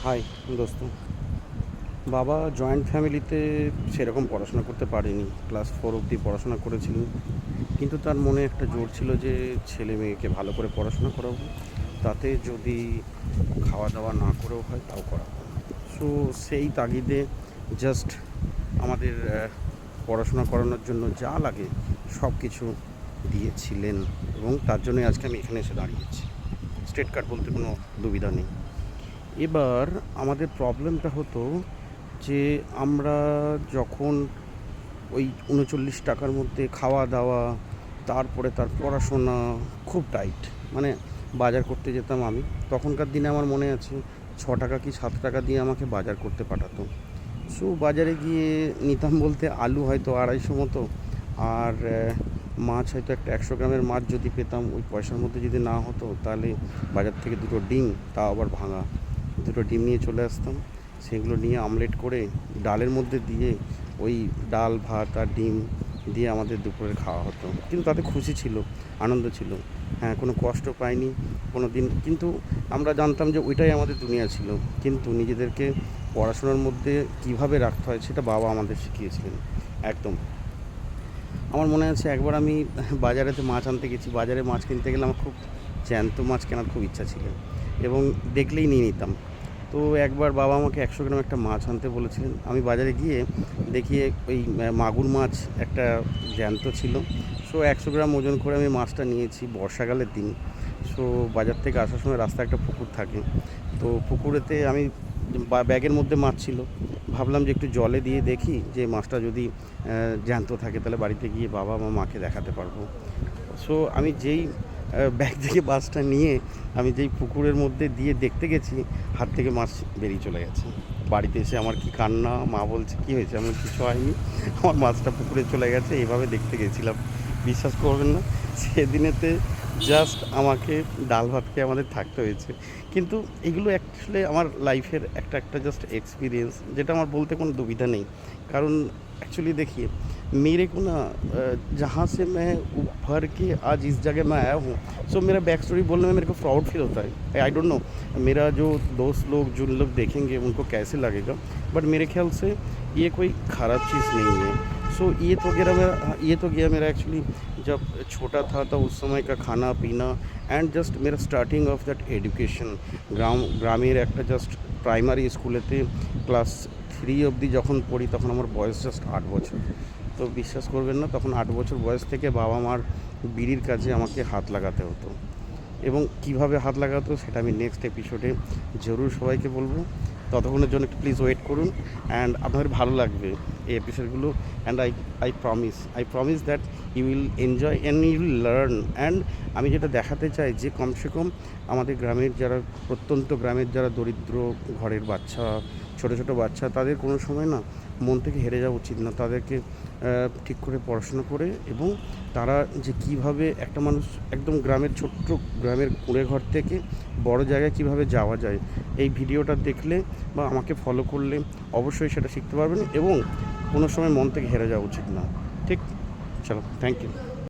High দোস্ত। বাবা joint ফ্যামিলিতে সেরকম পড়াশোনা করতে পারেনি, ক্লাস 4 অবধি পড়াশোনা করেছিলেন। কিন্তু তার মনে একটা জোর ছিল যে ছেলে মেয়েকে ভালো করে পড়াশোনা করাবো, তাতে যদি খাওয়া দাওয়া না করেও হয় তাও করাবো। সো সেই তাগিদে জাস্ট আমাদের পড়াশোনা করানোর জন্য যা লাগে সব কিছু দিয়েছিলেন, এবং তার জন্যই আজকে আমি এখানে এসে দাঁড়িয়েছি। স্টেট কার্ড বলতে কোনো দুবিধা নেই। এবার আমাদের প্রবলেমটা হতো যে আমরা যখন ওই 39 টাকার মধ্যে খাওয়া দাওয়া, তারপরে তার পড়াশোনা, খুব টাইট। মানে বাজার করতে যেতাম আমি, তখনকার দিনে আমার মনে আছে 6 টাকা কি 7 টাকা দিয়ে আমাকে বাজার করতে পাঠাতো। সো বাজারে গিয়ে নিতাম বলতে আলু হয়তো 250 মতো, আর মাছ হয়তো একটা 100 গ্রামের মাছ যদি পেতাম, ওই পয়সার মধ্যে যদি না হতো তাহলে বাজার থেকে দুটো ডিম, তাও আবার ভাঙা দুটো ডিম নিয়ে চলে আসতাম। সেগুলো নিয়ে আমলেট করে ডালের মধ্যে দিয়ে, ওই ডাল ভাত আর ডিম দিয়ে আমাদের দুপুরে খাওয়া হতো। কিন্তু তাতে খুশি ছিল, আনন্দ ছিল। হ্যাঁ, কোনো কষ্ট পাইনি কোনো দিন। কিন্তু আমরা জানতাম যে ওইটাই আমাদের দুনিয়া ছিল। কিন্তু নিজেদেরকে পড়াশোনার মধ্যে কীভাবে রাখতে হয় সেটা বাবা আমাদের শিখিয়েছিলেন একদম। আমার মনে আছে একবার আমি বাজারেতে মাছ আনতে গেছি। বাজারে মাছ কিনতে গেলে আমার খুব জ্যান্ত মাছ কেনার খুব ইচ্ছা ছিল, এবং দেখলেই নিয়ে নিতাম। তো একবার বাবা আমাকে 100 গ্রাম একটা মাছ আনতে বলেছিলেন। আমি বাজারে গিয়ে দেখি ওই মাগুর মাছ একটা জ্যান্ত ছিল। সো 100 গ্রাম ওজন করে আমি মাছটা নিয়েছি, বর্ষাকালের দিন। সো বাজার থেকে আসার সময় রাস্তায় একটা পুকুর থাকে, তো পুকুরেতে আমি ব্যাগের মধ্যে মাছ ছিল, ভাবলাম যে একটু জলে দিয়ে দেখি যে মাছটা যদি জ্যান্ত থাকে তাহলে বাড়িতে গিয়ে বাবা বা মাকে দেখাতে পারবো। সো আমি যেই ব্যাগ থেকে মাছটা নিয়ে আমি যেই পুকুরের মধ্যে দিয়ে দেখতে গেছি, হাত থেকে মাছ বেরিয়ে চলে গেছে। বাড়িতে এসে আমার কি কান্না! মা বলছে কী হয়েছে? আমার কিছু হয়নি, আমার মাছটা পুকুরে চলে গেছে। এইভাবে দেখতে গেছিলাম। বিশ্বাস করবেন না, সেদিনেতে জাস্ট আমাকে ডাল ভাত খেয়ে আমাদের থাকতে হয়েছে। কিন্তু এগুলো অ্যাকচুয়ালি আমার লাইফের একটা জাস্ট এক্সপিরিয়েন্স, যেটা আমার বলতে কোনো दुविधा नहीं। कारण एक्चुअली देखिए, मेरे को ना जहाँ से मैं उभर के आज इस जगह मैं आया हूँ, सो मेरा बैक स्टोरी बोलने में मेरे को प्राउड फील होता है। आई डोंट नो मेरा जो दोस्त लोग जो लोग देखेंगे उनको कैसे लगेगा, बट मेरे ख्याल से ये कोई ख़राब चीज़ नहीं है। सो ये तो गया मेरा एक्चुअली जब छोटा था तो उस समय का खाना पीना, एंड जस्ट मेरा स्टार्टिंग ऑफ दैट एडुकेशन। ग्रामेर एक जस्ट प्राइमारी स्कूलेते क्लास 3 অবধি যখন পড়ি তখন আমার বয়স জাস্ট 8 বছর। তো বিশ্বাস করবেন না, তখন 8 বছর বয়স থেকে বাবা মার বিড়ির কাজে আমাকে হাত লাগাতে হতো, এবং কিভাবে হাত লাগাতো সেটা আমি নেক্সট এপিসোডে জরুর সবাইকে বলবো। ততক্ষণের জন্য একটু প্লিজ ওয়েট করুন, অ্যান্ড আপনাদের ভালো লাগবে এই এপিসোডগুলো। And I promise that you will enjoy and you will learn. And আমি যেটা দেখাতে চাই যে কমসে কম আমাদের গ্রামের যারা প্রত্যন্ত গ্রামের যারা দরিদ্র ঘরের বাচ্চা, ছোটো ছোটো বাচ্চা, তাদের কোনো সময় না মন থেকে হেরে যাওয়া উচিত না। তাদেরকে ঠিক করে পড়াশোনা করে, এবং তারা যে কীভাবে একটা মানুষ একদম গ্রামের ছোট্ট গ্রামের কুঁড়ে ঘর থেকে বড় জায়গায় কীভাবে যাওয়া যায়, এই ভিডিওটা দেখলে বা আমাকে ফলো করলে অবশ্যই সেটা শিখতে পারবেন, এবং কোনো সময় মন থেকে হেরে যাওয়া উচিত না। ঠিক? চলো, থ্যাংক ইউ।